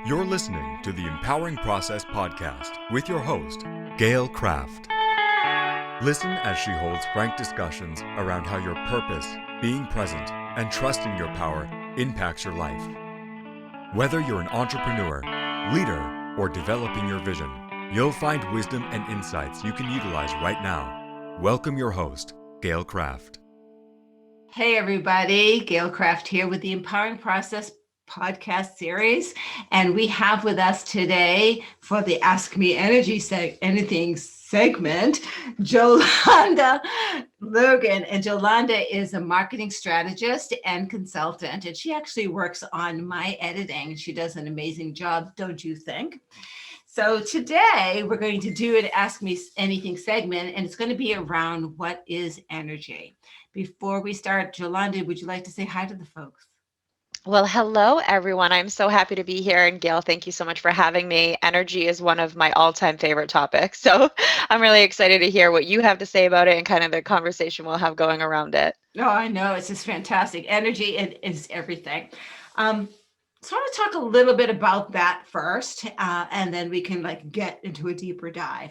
You're listening to the Empowering Process podcast with your host, Gail Kraft. Listen as she holds frank discussions around how your purpose, being present, and trusting your power impacts your life. Whether you're an entrepreneur, leader, or developing your vision, you'll find wisdom and insights you can utilize right now. Welcome your host, Gail Kraft. Hey everybody, Gail Kraft here with the Empowering Process podcast series. And we have with us today for the Ask Me Anything segment, Jolanda Logan. And Jolanda is a marketing strategist and consultant. And she actually works on my editing. She does an amazing job, don't you think? So today we're going to do an Ask Me Anything segment, and it's going to be around what is energy. Before we start, Jolanda, would you like to say hi to the folks? Well, hello, everyone. I'm so happy to be here. And Gail, thank you so much for having me. Energy is one of my all-time favorite topics. So I'm really excited to hear what you have to say about it and kind of the conversation we'll have going around it. Oh, I know. It's just fantastic. Energy is everything. So I want to talk a little bit about that first, and then we can get into a deeper dive.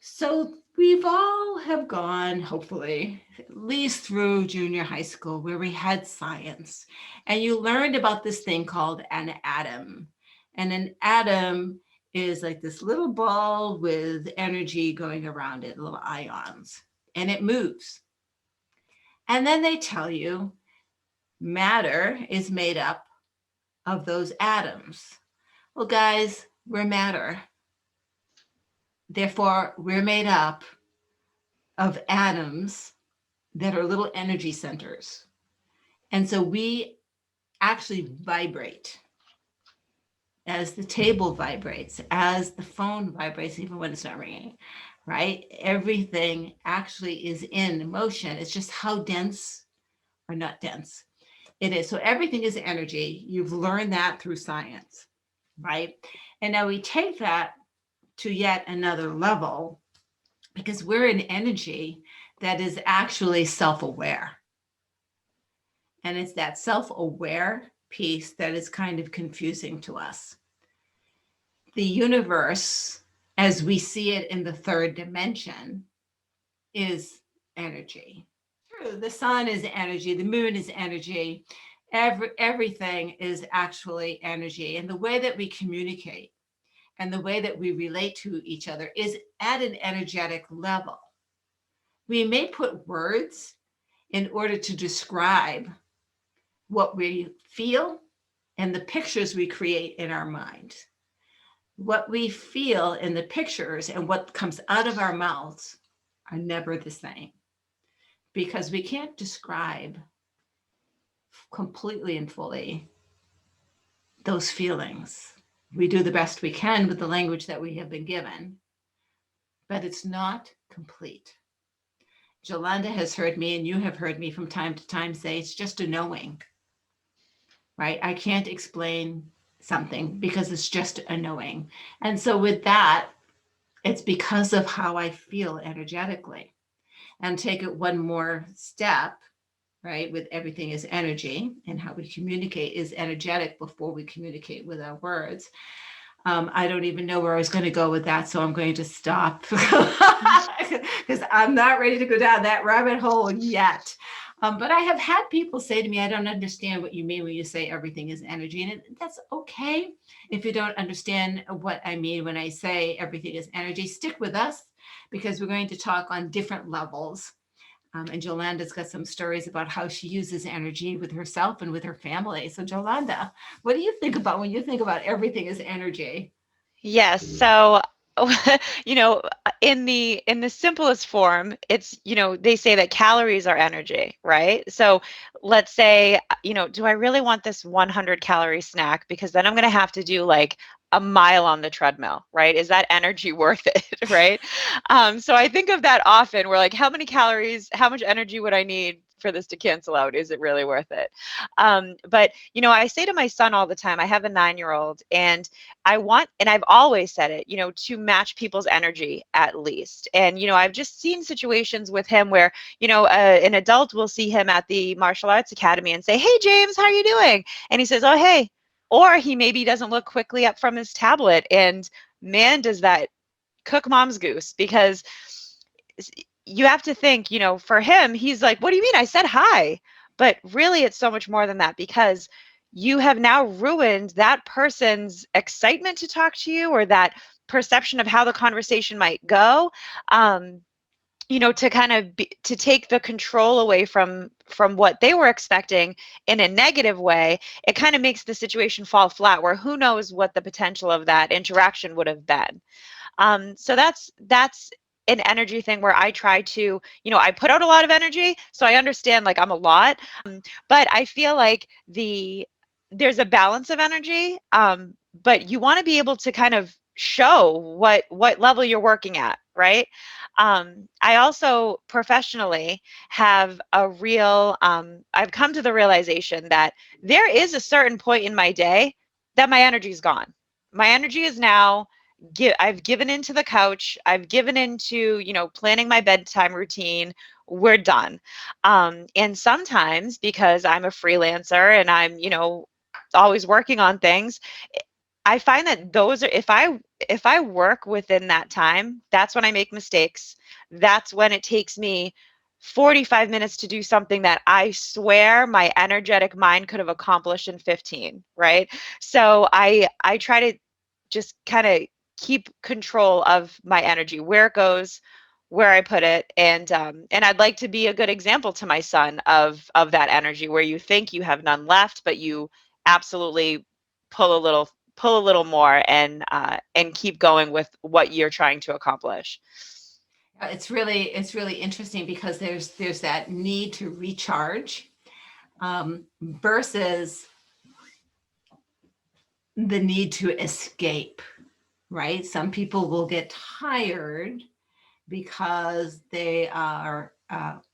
So we've all have gone, hopefully, at least through junior high school where we had science, and you learned about this thing called an atom. And an atom is like this little ball with energy going around it, little ions, and it moves. And then they tell you matter is made up of those atoms. Well, guys, we're matter. Therefore, we're made up of atoms that are little energy centers. And so we actually vibrate as the table vibrates, as the phone vibrates, even when it's not ringing, right? Everything actually is in motion. It's just how dense or not dense it is. So everything is energy. You've learned that through science, right? And now we take that to yet another level because we're an energy that is actually self-aware. And it's that self-aware piece that is kind of confusing to us. The universe, as we see it in the third dimension, is energy. The sun is energy, the moon is energy, everything is actually energy. And the way that we communicate and the way that we relate to each other is at an energetic level. We may put words in order to describe what we feel and the pictures we create in our mind. What we feel in the pictures and what comes out of our mouths are never the same, because we can't describe completely and fully those feelings. We do the best we can with the language that we have been given, but it's not complete. Jolanda has heard me, and you have heard me from time to time say, it's just a knowing, right? I can't explain something because it's just a knowing. And so with that, it's because of how I feel energetically. And take it one more step, right? With everything is energy, and how we communicate is energetic before we communicate with our words. I don't even know where I was going to go with that, so I'm going to stop because I'm not ready to go down that rabbit hole yet. But I have had people say to me, I don't understand what you mean when you say everything is energy. And that's okay if you don't understand what I mean when I say everything is energy. Stick with us, because we're going to talk on different levels. And Jolanda's got some stories about how she uses energy with herself and with her family. So Jolanda, what do you think about when you think about everything as energy? Yes. So in the simplest form, it's, they say that calories are energy, right? So let's say, do I really want this 100-calorie snack? Because then I'm going to have to do like a mile on the treadmill, right? Is that energy worth it, right? So I think of that often. We're like, how many calories, how much energy would I need for this to cancel out? Is it really worth it? But I say to my son all the time, I have a 9-year-old, and I've always said it, to match people's energy at least. And, I've just seen situations with him where, an adult will see him at the martial arts academy and say, hey, James, how are you doing? And he says, oh, hey, Or he maybe doesn't look quickly up from his tablet, and man, does that cook mom's goose, because you have to think, for him, he's like, what do you mean? I said hi. But really, it's so much more than that, because you have now ruined that person's excitement to talk to you, or that perception of how the conversation might go. To kind of to take the control away from what they were expecting in a negative way. It kind of makes the situation fall flat, where who knows what the potential of that interaction would have been. So that's an energy thing where I try to, I put out a lot of energy, so I understand, like, I'm a lot, but I feel like there's a balance of energy, but you want to be able to kind of show what level you're working at, right? I also professionally have a real, I've come to the realization that there is a certain point in my day that my energy is gone. My energy is now, I've given into the couch. I've given into, planning my bedtime routine. We're done. And sometimes, because I'm a freelancer and I'm, always working on things, I find that those are, if I work within that time, that's when I make mistakes. That's when it takes me 45 minutes to do something that I swear my energetic mind could have accomplished in 15, right? So I try to just kind of keep control of my energy, where it goes, where I put it, and I'd like to be a good example to my son of that energy, where you think you have none left, but you absolutely pull a little more, and keep going with what you're trying to accomplish. It's really interesting, because there's that need to recharge, versus the need to escape, right? Some people will get tired because they are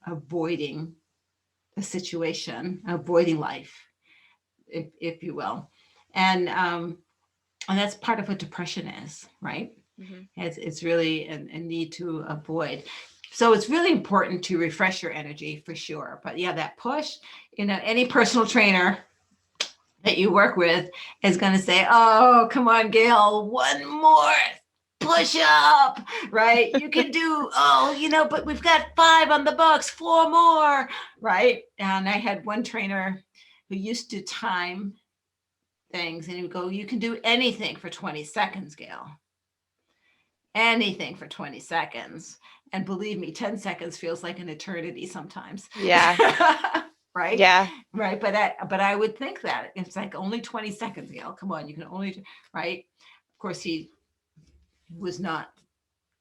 avoiding the situation, avoiding life, if you will. And that's part of what depression is, right? Mm-hmm. It's really a need to avoid. So it's really important to refresh your energy, for sure. But yeah, that push, any personal trainer that you work with is going to say, oh, come on, Gail, one more push up, right? You can do, but we've got 5 on the books, 4 more, right? And I had one trainer who used to time things, and he would go, you can do anything for 20 seconds, Gail. Anything for 20 seconds. And believe me, 10 seconds feels like an eternity sometimes. Yeah. Right? Yeah. Right. But I would think that it's like only 20 seconds, Gail. Come on, you can only, right? Of course, he was not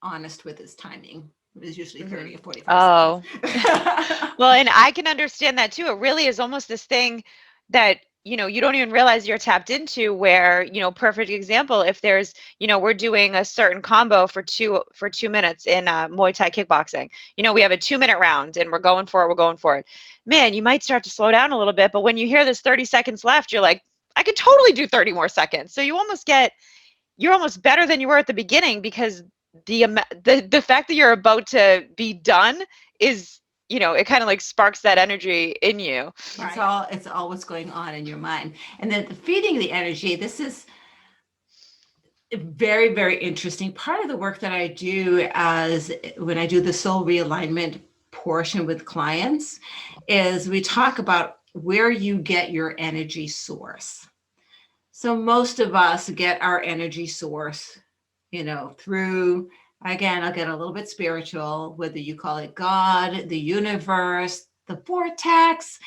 honest with his timing. It was usually 30 or 45 seconds. Well, and I can understand that too. It really is almost this thing that, you don't even realize you're tapped into, where, perfect example, if there's, we're doing a certain combo for 2 minutes in Muay Thai kickboxing, we have a 2-minute round and we're going for it. Man, you might start to slow down a little bit, but when you hear this 30 seconds left, you're like, I could totally do 30 more seconds. So you're almost better than you were at the beginning, because the fact that you're about to be done is, it kind of like sparks that energy in you. Right. It's all what's going on in your mind. And then feeding the energy, this is very, very interesting. Part of the work that I do when I do the soul realignment portion with clients is we talk about where you get your energy source. So most of us get our energy source, through, again, I'll get a little bit spiritual, whether you call it God, the universe, the vortex,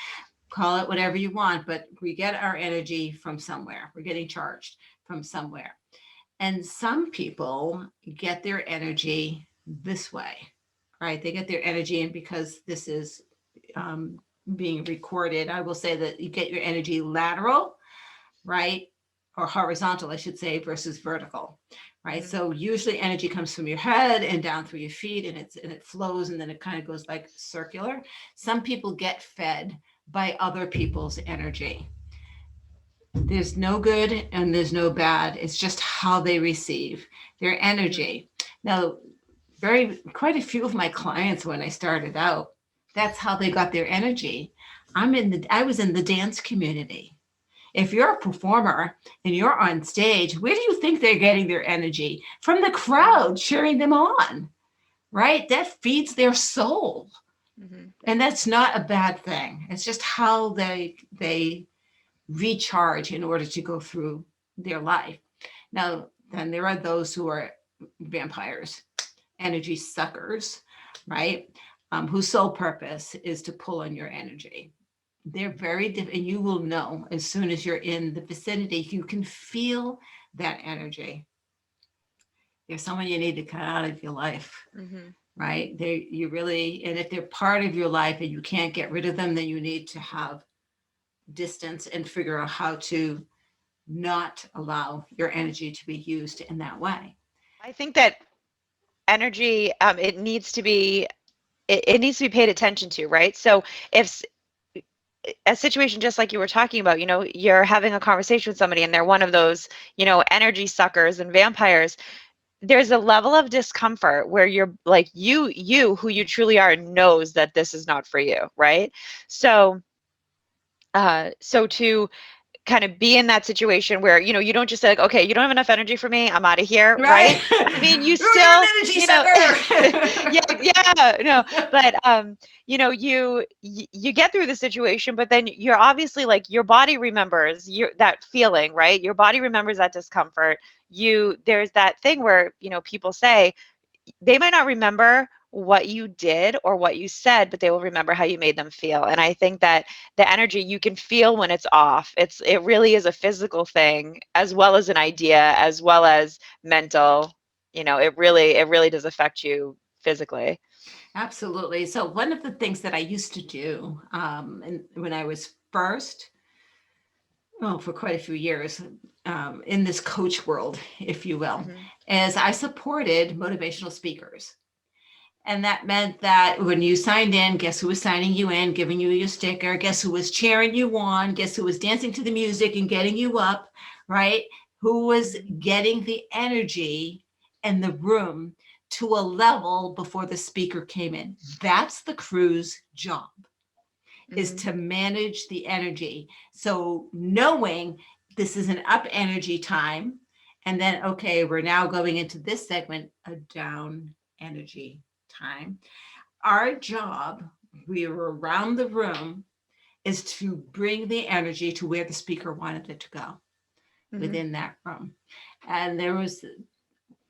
call it whatever you want, but we get our energy from somewhere. We're getting charged from somewhere. And some people get their energy this way, right? They get their energy in, because this is being recorded. I will say that you get your energy lateral, right? Or horizontal, I should say, versus vertical, right? Mm-hmm. So usually energy comes from your head and down through your feet, and it flows, and then it kind of goes like circular. Some people get fed by other people's energy. There's no good and there's no bad. It's just how they receive their energy. Now, quite a few of my clients, when I started out, that's how they got their energy. I was in the dance community. If you're a performer and you're on stage, where do you think they're getting their energy? From the crowd cheering them on, right? That feeds their soul. Mm-hmm. And that's not a bad thing. It's just how they recharge in order to go through their life. Now, then there are those who are vampires, energy suckers, right? Whose sole purpose is to pull on your energy. They're very different, and you will know as soon as you're in the vicinity, you can feel that energy. There's someone you need to cut out of your life, Mm-hmm. right? You really, and if they're part of your life and you can't get rid of them, then you need to have distance and figure out how to not allow your energy to be used in that way. I think that energy, it needs to be paid attention to, right? So if a situation just like you were talking about, you're having a conversation with somebody and they're one of those, energy suckers and vampires, there's a level of discomfort where you're like, you who you truly are knows that this is not for you, right? So to kind of be in that situation where you don't just say like, okay, you don't have enough energy for me, I'm out of here, right? I mean, you You're an still, energy sucker. yeah, no, but you get through the situation, but then you're obviously like, your body remembers that feeling, right? Your body remembers that discomfort. There's that thing where people say they might not remember what you did or what you said, but they will remember how you made them feel. And I think that the energy you can feel when it's off. It really is a physical thing as well as an idea, as well as mental. It really does affect you physically. Absolutely. So one of the things that I used to do, and when I was first, for quite a few years, in this coach world, if you will, Mm-hmm. is I supported motivational speakers. And that meant that when you signed in, guess who was signing you in, giving you your sticker? Guess who was cheering you on? Guess who was dancing to the music and getting you up, right? Who was getting the energy in the room to a level before the speaker came in? That's the crew's job, is Mm-hmm. to manage the energy. So knowing this is an up energy time, and then, okay, we're now going into this segment, a down energy time. Our job, we were around the room, is to bring the energy to where the speaker wanted it to go Mm-hmm. within that room. And there was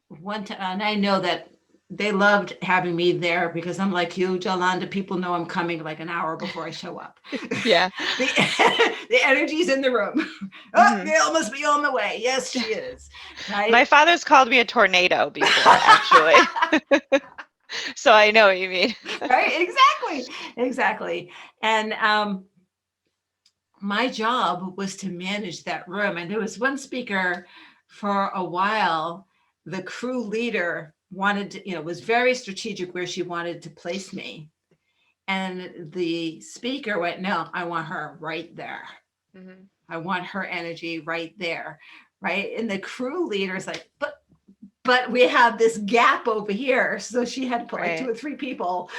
one time, and I know that they loved having me there because I'm like you, Jolanda. People know I'm coming like an hour before I show up. Yeah. the energy's in the room. Oh, Mm-hmm. Gail must be on the way. Yes, she is. Right. My father's called me a tornado before, actually. So I know what you mean. Right. Exactly. And my job was to manage that room. And there was one speaker for a while. The crew leader wanted to, was very strategic where she wanted to place me. And the speaker went, no, I want her right there. Mm-hmm. I want her energy right there. Right. And the crew leader is like, but we have this gap over here. So she had to put like 2 or 3 people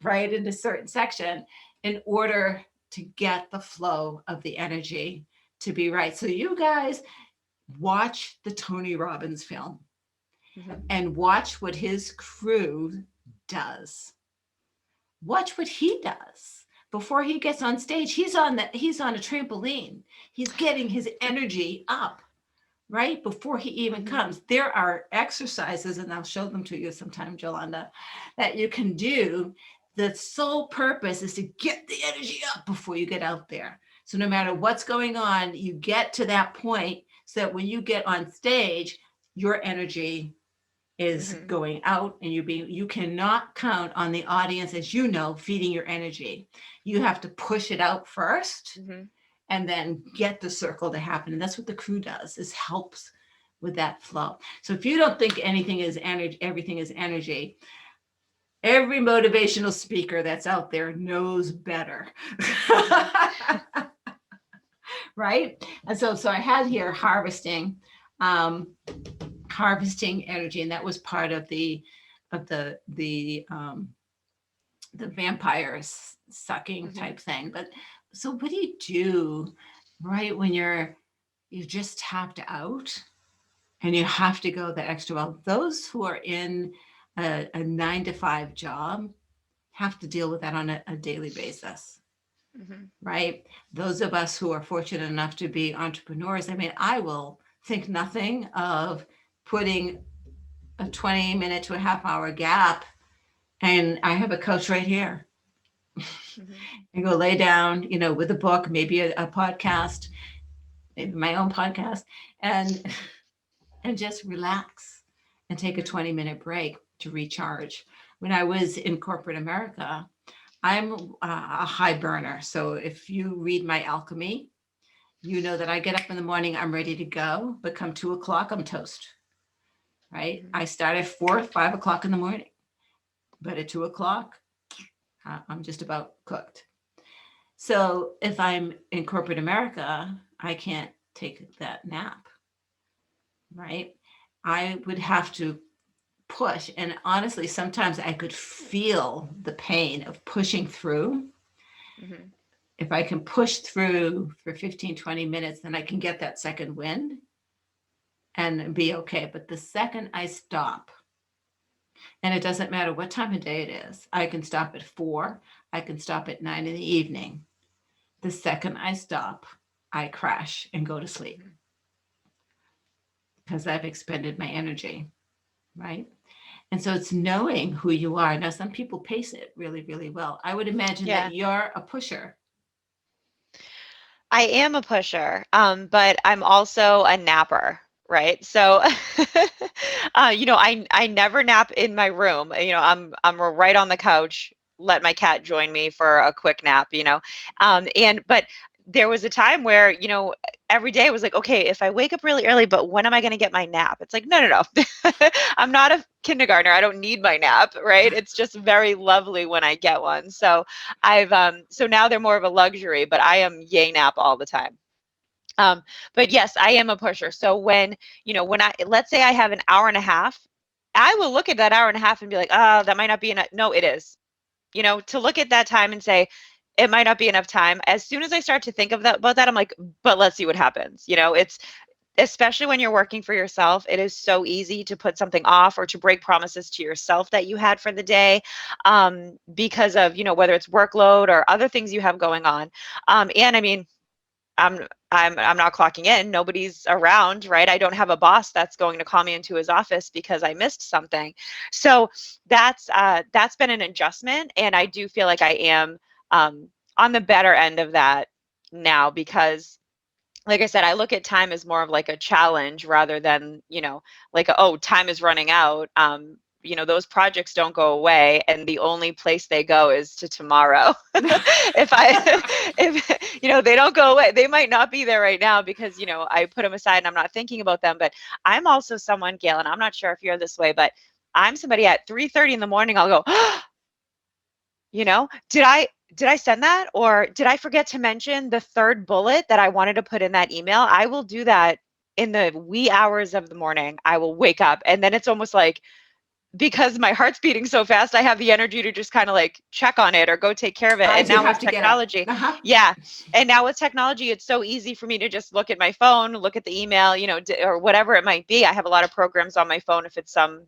right in a certain section in order to get the flow of the energy to be right. So you guys watch the Tony Robbins film Mm-hmm. and watch what his crew does. Watch what he does before he gets on stage. He's on a trampoline. He's getting his energy up right before he even comes. There are exercises, and I'll show them to you sometime, Jolanda, that you can do. The sole purpose is to get the energy up before you get out there. So no matter what's going on, you get to that point so that when you get on stage, your energy is Mm-hmm. going out, and you cannot count on the audience, as you know, feeding your energy. You have to push it out first Mm-hmm. and then get the circle to happen. And that's what the crew does, is helps with that flow. So if you don't think anything is energy, everything is energy, every motivational speaker that's out there knows better. Right. And so I had here harvesting energy, and that was part of the vampire sucking Mm-hmm. type thing. But so what do you do right when you just tapped out and you have to go the extra mile. Those who are in a 9 to 5 job have to deal with that on a daily basis, Mm-hmm. right? Those of us who are fortunate enough to be entrepreneurs, I mean, I will think nothing of putting a 20-minute to a half hour gap, and I have a couch right here. Mm-hmm. And go lay down, with a book, maybe a podcast, maybe my own podcast, and just relax and take a Mm-hmm. 20-minute break to recharge. When I was in corporate America, I'm a high burner. So if you read my alchemy, you know that I get up in the morning, I'm ready to go, but come 2 o'clock, I'm toast, right? Mm-hmm. I start at 4, 5 o'clock in the morning, but at 2 o'clock, I'm just about cooked. So if I'm in corporate America, I can't take that nap, right? I would have to push. And honestly, sometimes I could feel the pain of pushing through. Mm-hmm. If I can push through for 15, 20 minutes, then I can get that second wind and be okay. But the second I stop, and it doesn't matter what time of day it is, I can stop at 4, I can stop at 9 in the evening. The second I stop, I crash and go to sleep because I've expended my energy, right? And so it's knowing who you are. Now, some people pace it really, really well. I would imagine Yeah. that you're a pusher. I am a pusher, but I'm also a napper, right? So, I never nap in my room. I'm right on the couch. Let my cat join me for a quick nap. But there was a time where every day I was like, okay, if I wake up really early, but when am I going to get my nap? It's like, no, no, no. I'm not a kindergartner. I don't need my nap, right? It's just very lovely when I get one. So so now they're more of a luxury, but I am yay nap all the time. But yes, I am a pusher. So when let's say I have an hour and a half, I will look at that hour and a half and be like, oh, that might not be enough. No, it is. To look at that time and say, it might not be enough time. As soon as I start to think about that, I'm like, but let's see what happens. It's especially when you're working for yourself, it is so easy to put something off or to break promises to yourself that you had for the day, because of whether it's workload or other things you have going on. And I mean, I'm not clocking in. Nobody's around, right? I don't have a boss that's going to call me into his office because I missed something. So that's been an adjustment, and I do feel like I am on the better end of that now because, like I said, I look at time as more of like a challenge rather than, like, oh, time is running out. Those projects don't go away, and the only place they go is to tomorrow. If they don't go away, they might not be there right now because, I put them aside and I'm not thinking about them. But I'm also someone, Gail, and I'm not sure if you're this way, but I'm somebody at 3:30 in the morning, I'll go, did I send that? Or did I forget to mention the third bullet that I wanted to put in that email? I will do that in the wee hours of the morning. I will wake up, and then it's almost like, because my heart's beating so fast, I have the energy to just kind of like check on it or go take care of it. I And do now have with to get up. technology, Uh-huh. yeah. And now with technology, it's so easy for me to just look at my phone, look at the email, or whatever it might be. I have a lot of programs on my phone. If it's some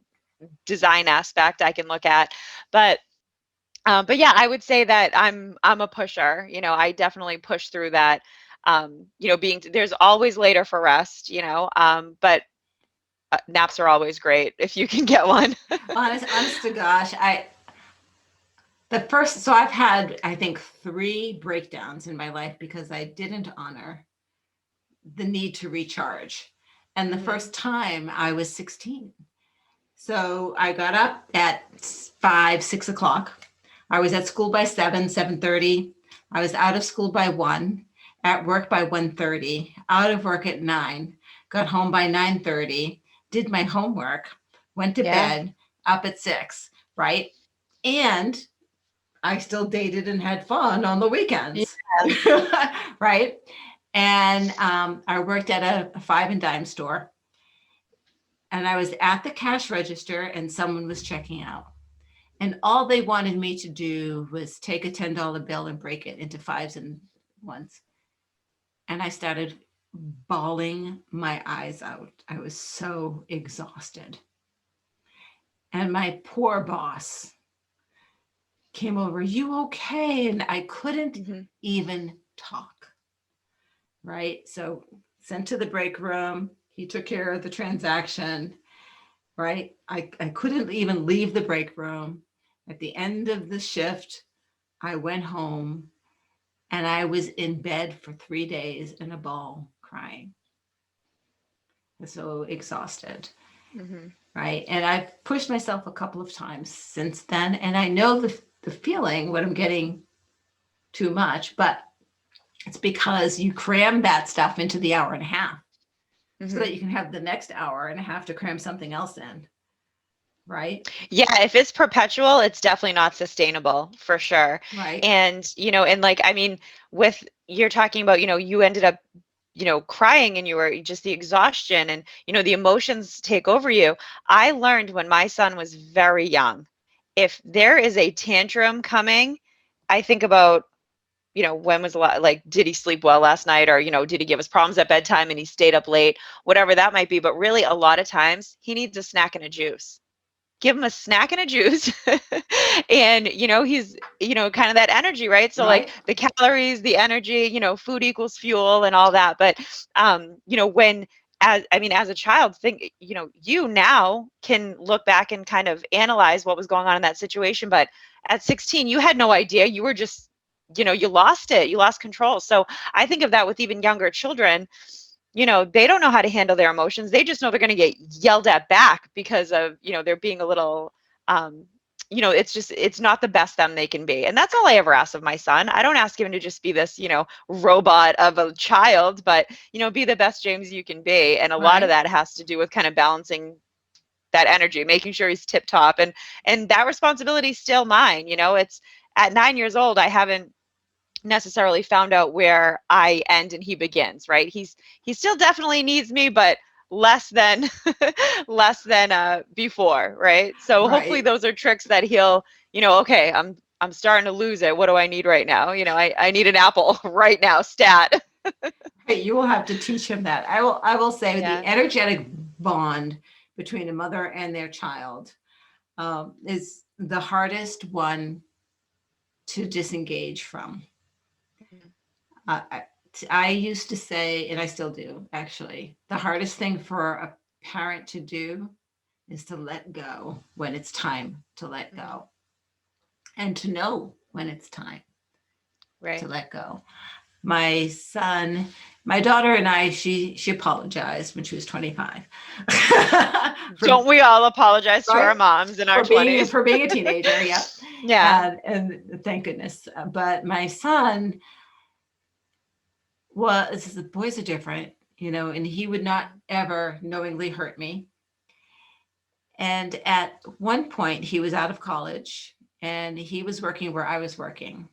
design aspect, I can look at. But yeah, I would say that I'm a pusher. I definitely push through that. There's always later for rest. But naps are always great if you can get one. Honest to gosh, so I've had, I think, 3 breakdowns in my life because I didn't honor the need to recharge. And the Mhm. first time I was 16. So I got up at 5, 6 o'clock. I was at school by 7, 7:30. I was out of school by 1, at work by 1:30, out of work at 9, got home by 9:30, did my homework, went to Yeah. bed, up at 6, right? And I still dated and had fun on the weekends, right? And I worked at a 5 and dime store, and I was at the cash register and someone was checking out. And all they wanted me to do was take a $10 bill and break it into fives and ones. and I started bawling my eyes out. I was so exhausted. And my poor boss came over, "You okay?" And I couldn't Mhm. even talk. Right. So sent to the break room. He took care of the transaction. Right. I couldn't even leave the break room. At the end of the shift, I went home and I was in bed for 3 days in a ball crying. So exhausted. Mhm. Right. And I've pushed myself a couple of times since then. And I know the feeling when I'm getting too much, but it's because you cram that stuff into the hour and a half so that Mhm. you can have the next hour and a half to cram something else in. Right. Yeah, if it's perpetual, it's definitely not sustainable for sure. Right. And, and like, I mean, with you're talking about, you ended up, crying and you were just the exhaustion and, the emotions take over you. I learned when my son was very young, if there is a tantrum coming, I think about, when was the like, did he sleep well last night? Or, did he give us problems at bedtime and he stayed up late, whatever that might be. But really, a lot of times he needs a snack and a juice. Give him a snack and a juice and he's kind of that energy, right? So like Right. the calories, the energy, food equals fuel and all that. But when as a child, think you now can look back and kind of analyze what was going on in that situation, but at 16 you had no idea. You were just you lost it, you lost control. So I think of that with even younger children. They don't know how to handle their emotions. They just know they're going to get yelled at back because of, they're being a little, it's not the best them they can be. And that's all I ever ask of my son. I don't ask him to just be this, robot of a child, but, be the best James you can be. And a lot of Right. that has to do with kind of balancing that energy, making sure he's tip top. And that responsibility is still mine. It's at 9 years old, I haven't necessarily found out where I end and he begins, right? He still definitely needs me, but less than less than before, right? So hopefully Right. those are tricks that he'll, okay, I'm starting to lose it. What do I need right now? I need an apple right now, stat. Hey, you will have to teach him that. I will say the Yeah. energetic bond between a mother and their child is the hardest one to disengage from. Mhm. I, I used to say, and I still do actually, the hardest thing for a parent to do is to let go when it's time to let Mhm. go and to know when it's time to Right. let go. My son, my daughter and I, she apologized when she was 25 for Don't we all apologize to our right moms in our 20s? for being a teenager. Yep. Yeah. And thank goodness. But my son was, the boys are different, and he would not ever knowingly hurt me. And at one point, he was out of college and he was working where I was working.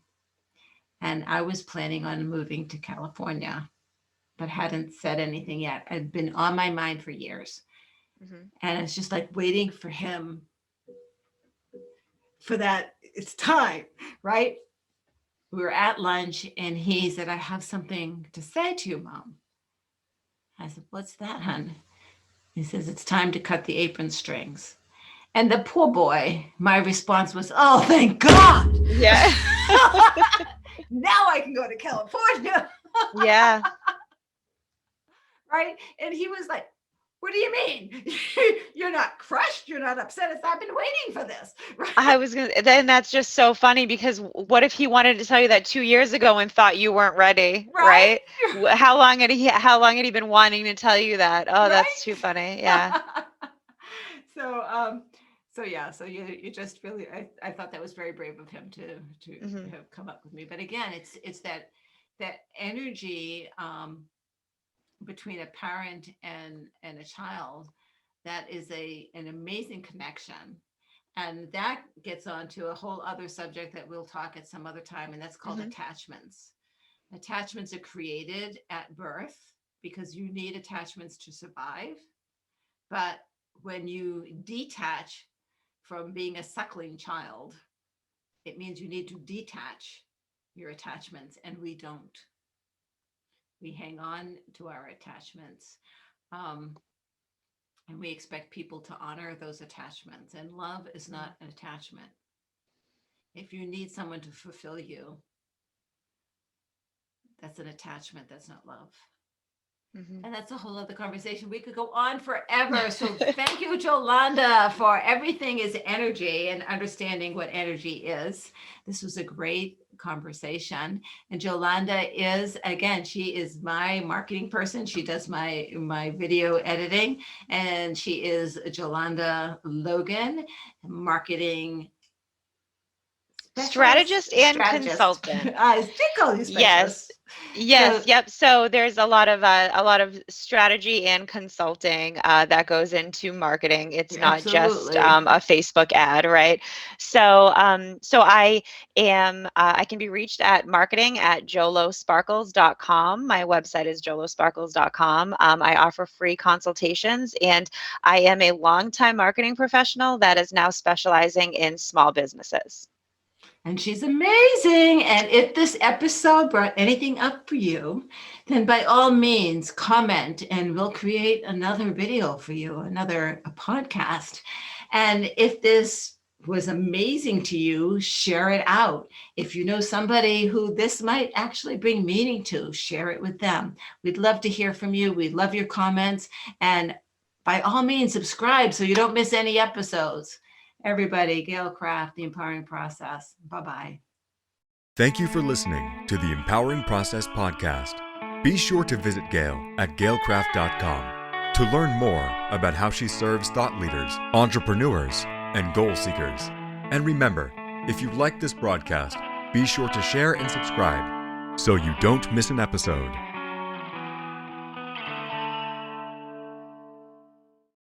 And I was planning on moving to California, but hadn't said anything yet. It had been on my mind for years. Mhm. And it's just like waiting for him for that. It's time, right? We were at lunch and he said, "I have something to say to you, Mom." I said, "What's that, hon?" He says, "It's time to cut the apron strings." And the poor boy, my response was, "Oh, thank God." Yeah. Now I can go to California. Yeah. Right. And he was like, "What do you mean? You're not crushed. You're not upset. I've been waiting for this." Right. I was gonna, then that's just so funny because what if he wanted to tell you that 2 years ago and thought you weren't ready, Right. right? How long had he been wanting to tell you that? Oh, that's too funny. Yeah. Right. so so yeah, so you just really, I thought that was very brave of him to Hmm. have come up with me. But again, it's that energy between a parent and a child, that is an amazing connection. And that gets on to a whole other subject that we'll talk at some other time, and that's called Hmm. attachments. Attachments are created at birth because you need attachments to survive. But when you detach from being a suckling child, it means you need to detach your attachments, and we don't. We hang on to our attachments. And we expect people to honor those attachments. And love is not an attachment. If you need someone to fulfill you, that's an attachment. That's not love. And that's a whole other conversation. We could go on forever. So thank you, Jolanda, for everything is energy and understanding what energy is. This was a great conversation. And Jolanda is, again, she is my marketing person. She does my video editing, and she is Jolanda Logan, marketing strategist and consultant. Yep. So there's a lot of strategy and consulting that goes into marketing. It's not just a Facebook ad, right? So I am I can be reached at marketing@JoLoSparkles.com. My website is JoLoSparkles.com. I offer free consultations, and I am a longtime marketing professional that is now specializing in small businesses. And she's amazing. And if this episode brought anything up for you, then by all means, comment and we'll create another video for you, another podcast. And if this was amazing to you, share it out. If you know somebody who this might actually bring meaning to, share it with them. We'd love to hear from you. We'd love your comments. And by all means, subscribe so you don't miss any episodes. Everybody, Gail Kraft, The Empowering Process. Bye-bye. Thank you for listening to the Empowering Process podcast. Be sure to visit Gail at gailkraft.com to learn more about how she serves thought leaders, entrepreneurs, and goal seekers. And remember, if you like this broadcast, be sure to share and subscribe so you don't miss an episode.